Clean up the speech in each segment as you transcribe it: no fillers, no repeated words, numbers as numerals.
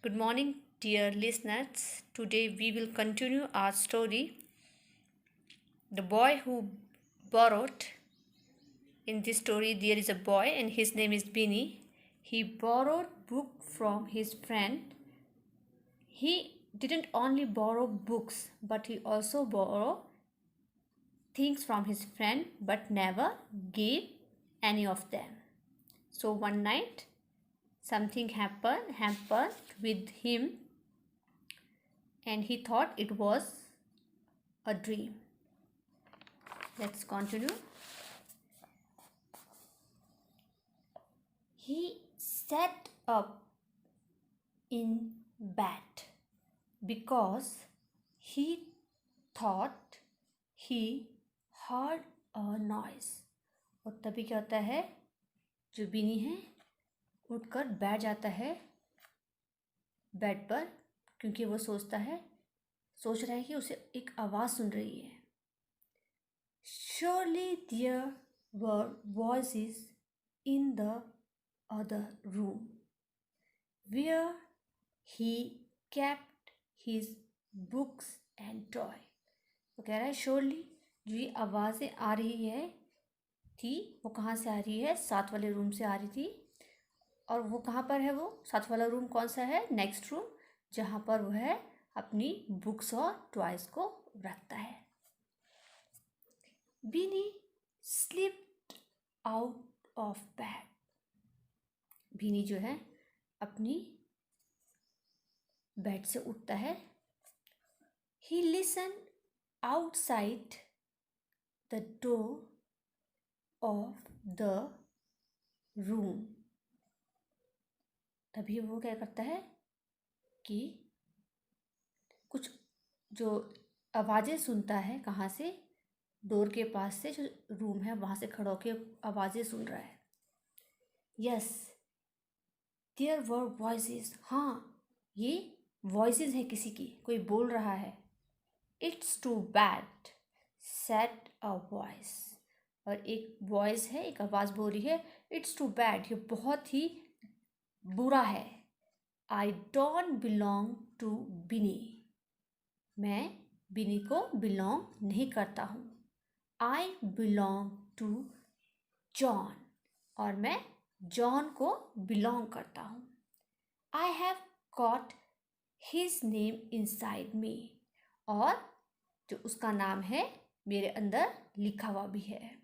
Good morning, dear listeners. Today we will continue our story. The boy who borrowed. In this story, there is a boy and his name is Bini. He borrowed book from his friend. He didn't only borrow books, but he also borrowed things from his friend, but never gave any of them. So one night, something happened with him, and he thought it was a dream. Let's continue. He sat up in bed because he thought he heard a noise. और तभी क्या होता है, जो बिनी है उठकर बैठ जाता है बेड पर, क्योंकि वो सोच रहा है कि उसे एक आवाज़ सुन रही है. Surely there were voices in the other room where he kept his books and toy. वो कह रहा है श्योरली जो ये आवाज़ें आ रही है थी वो कहाँ से आ रही है, साथ वाले रूम से आ रही थी. और वो कहाँ पर है, वो साथ वाला रूम कौन सा है, नेक्स्ट रूम, जहाँ पर वो है अपनी बुक्स और टॉयज़ को रखता है. बिनी स्लिप्ड आउट ऑफ बेड. बिनी जो है अपनी बेड से उठता है. ही listen outside the door of the room. तभी वो क्या करता है कि कुछ जो आवाज़ें सुनता है, कहाँ से, डोर के पास से, जो रूम है वहाँ से खड़ा होकर आवाज़ें सुन रहा है. Yes there were voices. हाँ, ये वॉइसेस है किसी की, कोई बोल रहा है. It's too bad said a voice. और एक वॉइस है, एक आवाज़ बोल रही है, इट्स टू बैड, ये बहुत ही बुरा है. आई डोंट बिलोंग टू बिनी. मैं बिनी को बिलोंग नहीं करता हूँ. I belong to John. और मैं जॉन को बिलोंग करता हूँ. I have got his name inside me. और जो उसका नाम है मेरे अंदर लिखा हुआ भी है.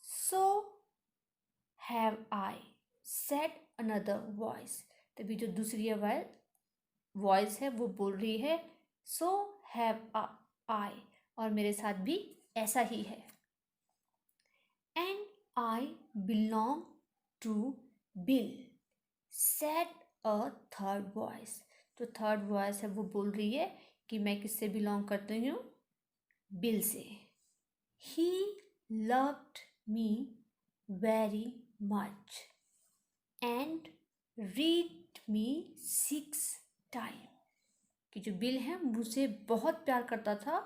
So have I said another voice. तभी जो दूसरी वॉइस है वो बोल रही है, सो हैव आई, और मेरे साथ भी ऐसा ही है. And I belong to Bill said a third voice. जो थर्ड वॉइस है वो बोल रही है कि मैं किससे बिलोंग करती हूँ, बिल से. He loved me very much and read me 6 time. कि जो बिल है मुझे बहुत प्यार करता था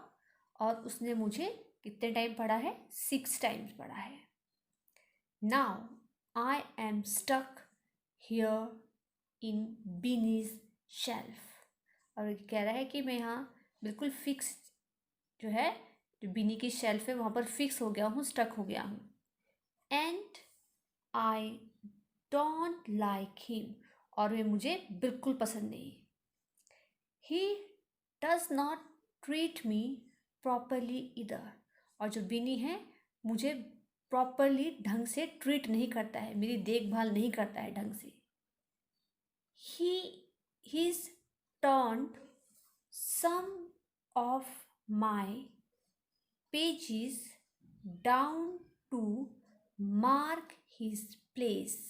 और उसने मुझे कितने टाइम पढ़ा है, 6 टाइम्स पढ़ा है. Now I am stuck here in Binnie's shelf. और कह रहा है कि मैं यहाँ बिल्कुल फिक्स जो है, जो बिनी की शेल्फ है वहाँ पर फिक्स हो गया हूँ, स्टक हो गया हूँ. And I don't like him. और वे मुझे बिल्कुल पसंद नहीं. He does not treat me properly इधर. और जो बिनी है मुझे प्रॉपरली ढंग से ट्रीट नहीं करता है, मेरी देखभाल नहीं करता है ढंग से. he's turned some of my pages down to mark his place.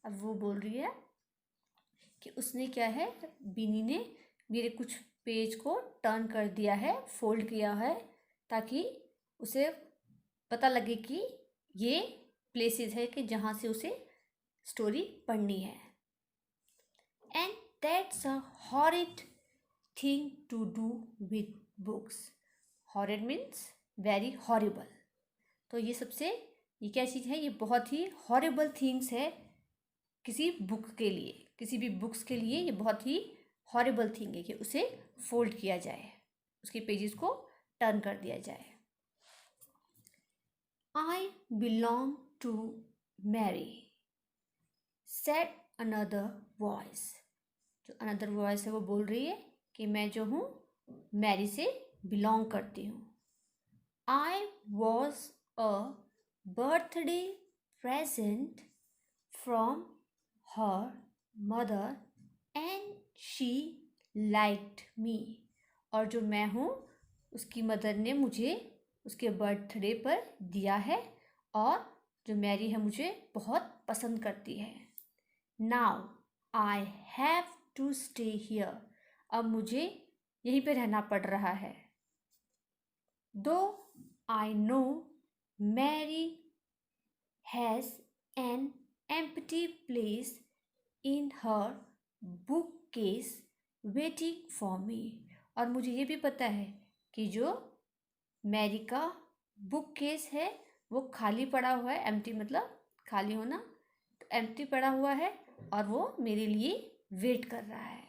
अब वो बोल रही है कि उसने क्या है, बिनी ने मेरे कुछ पेज को टर्न कर दिया है, फोल्ड किया है, ताकि उसे पता लगे कि ये प्लेसेस है कि जहाँ से उसे स्टोरी पढ़नी है. And that's a horrid thing to do with books. Horrid means very horrible. तो ये क्या चीज़ है, ये बहुत ही हॉरिबल थिंग्स है किसी बुक के लिए, किसी भी बुक्स के लिए ये बहुत ही हॉरिबल थिंग है कि उसे फोल्ड किया जाए, उसके पेजेस को टर्न कर दिया जाए। I belong to Mary said another voice. जो अनदर वॉइस है वो बोल रही है कि मैं जो हूँ मैरी से बिलोंग करती हूँ। I was a birthday present from her mother and she liked me. और जो मैं हूँ उसकी मदर ने मुझे उसके बर्थडे पर दिया है और जो मैरी है मुझे बहुत पसंद करती है। Now I have to stay here. अब मुझे यहीं पे रहना पड़ रहा है। Though I know Mary has an empty place in her bookcase waiting for me. और मुझे ये भी पता है कि जो मैरी का बुक केस है वो खाली पड़ा हुआ है। एम्प्टी मतलब खाली होना, तो एम्प्टी पड़ा हुआ है और वो मेरे लिए वेट कर रहा है।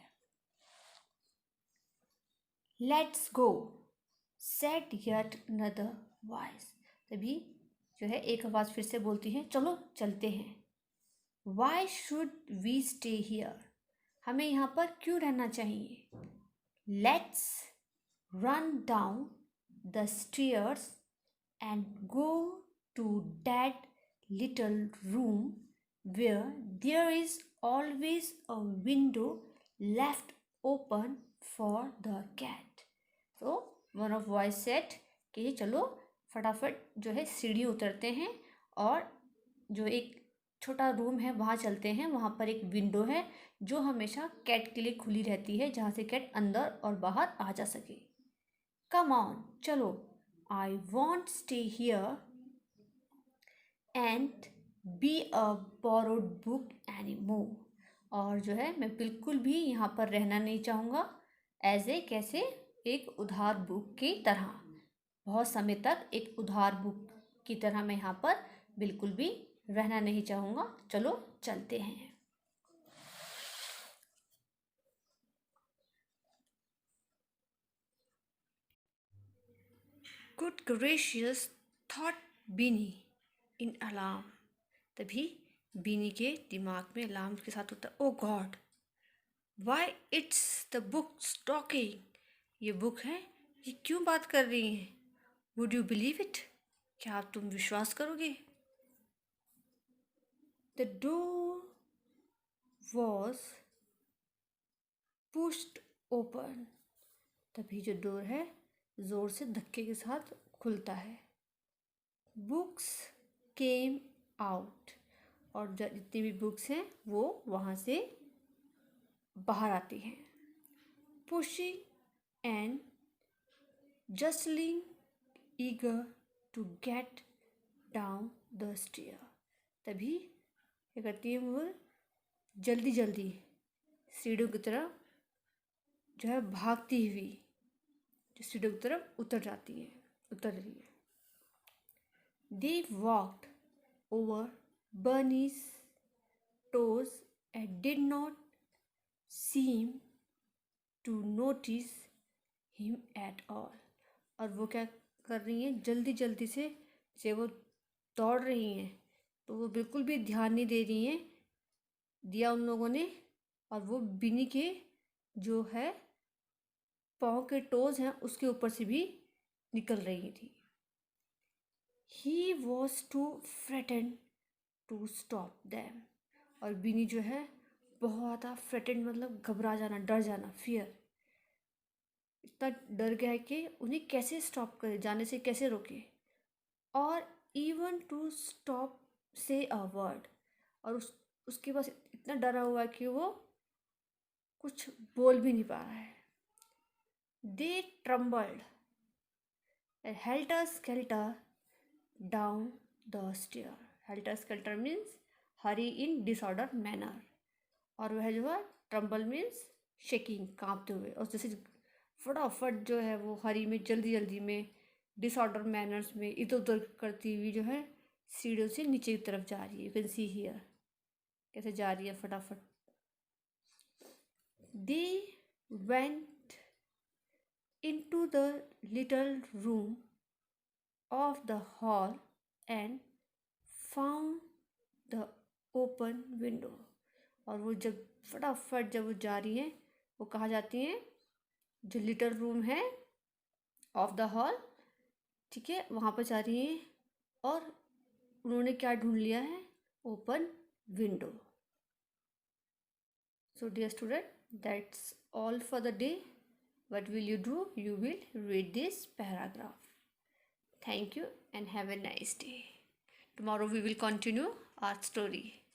Let's go said yet another voice. तभी जो है एक आवाज़ फिर से बोलती है, चलो चलते हैं। Why should we stay here. हमें यहाँ पर क्यों रहना चाहिए। Let's run down the stairs and go to that little room where there is always a window left open for the cat. So one of voice said कि चलो फटाफट जो है सीढ़ी उतरते हैं और जो एक छोटा रूम है वहाँ चलते हैं। वहाँ पर एक विंडो है जो हमेशा कैट के लिए खुली रहती है, जहाँ से कैट अंदर और बाहर आ जा सके। कम ऑन चलो, I want stay here and be a borrowed book anymore. और जो है मैं बिल्कुल भी यहाँ पर रहना नहीं चाहूँगा एज ए कैसे एक उधार बुक की तरह। बहुत समय तक एक उधार बुक की तरह मैं यहाँ पर बिल्कुल भी रहना नहीं चाहूँगा। चलो चलते हैं। Good gracious thought Binnie in alarm. तभी बीनी के दिमाग में अलार्म के साथ होता, oh God why it's the book talking. ये बुक है, ये क्यों बात कर रही है। Would you believe it. क्या आप तुम विश्वास करोगे। The door was pushed open. तभी जो डोर है जोर से धक्के के साथ खुलता है। Books came out. और जितनी भी बुक्स हैं वो वहाँ से बाहर आती हैं। Pushing and jostling eager to get down the stair. तभी क्या करती है वो जल्दी जल्दी सीढ़ियों की तरफ जो है भागती हुई जो सीढ़ियों की तरफ उतर रही है। They walked over Bernie's toes and did not seem to notice him at all. और वो क्या कर रही हैं, जल्दी जल्दी से जब वो दौड़ रही हैं तो वो बिल्कुल भी ध्यान नहीं दे रही हैं दिया उन लोगों ने। और वो बिनी के जो है पाँव के टोज हैं उसके ऊपर से भी निकल रही थी। He was too frighten to stop them. और बिनी जो है बहुत फ्रेटन मतलब घबरा जाना, डर जाना, फियर। इतना डर गया है कि उन्हें कैसे स्टॉप करे, जाने से कैसे रोके। और इवन टू स्टॉप से अ वर्ड। और उसके पास इतना डरा हुआ है कि वो कुछ बोल भी नहीं पा रहा है। They tumbled helter skelter down the stair. Helter skelter means hurry in disorder manner. और वह जो है ट्रम्बल मीन्स शेकिंग, कांपते हुए। और जैसे फटाफट जो है वो हरी में जल्दी जल्दी में डिसऑर्डर मैनर्स में इधर उधर करती हुई जो है सीढ़ियों से नीचे की तरफ जा रही है। You can see here. कैसे जा रही है फटाफट। They went into the little room of the hall and found the open window। और वो जब फटाफट जब वो जा रही हैं, वो कहाँ जाती हैं, जो लिटिल रूम है ऑफ द हॉल, ठीक है, वहाँ पर जा रही हैं। और उन्होंने क्या ढूंढ लिया है, open window. So dear student, that's all for the day. What will you do? You will read this paragraph. Thank you and have a nice day. Tomorrow we will continue our story.